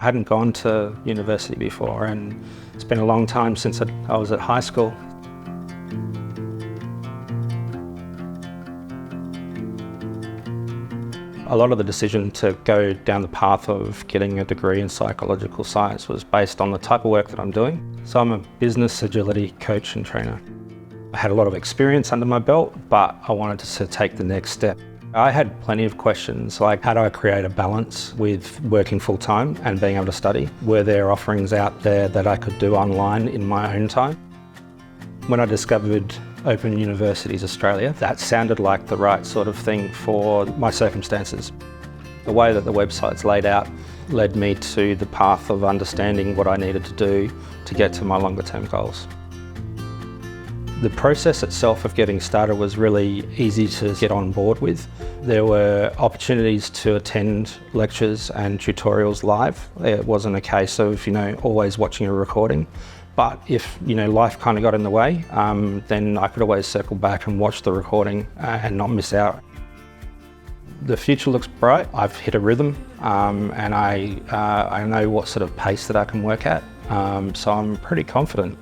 I hadn't gone to university before, and it's been a long time since I was at high school. A lot of the decision to go down the path of getting a degree in psychological science was based on the type of work that I'm doing. So I'm a business agility coach and trainer. I had a lot of experience under my belt, but I wanted to take the next step. I had plenty of questions like, how do I create a balance with working full-time and being able to study? Were there offerings out there that I could do online in my own time? When I discovered Open Universities Australia, that sounded like the right sort of thing for my circumstances. The way that the website's laid out led me to the path of understanding what I needed to do to get to my longer term goals. The process itself of getting started was really easy to get on board with. There were opportunities to attend lectures and tutorials live. It wasn't a case of, always watching a recording. But if, life kind of got in the way, then I could always circle back and watch the recording and not miss out. The future looks bright. I've hit a rhythm and I know what sort of pace that I can work at. So I'm pretty confident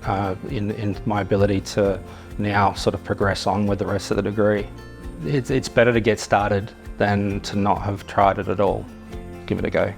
in my ability to now sort of progress on with the rest of the degree. It's better to get started than to not have tried it at all. Give it a go.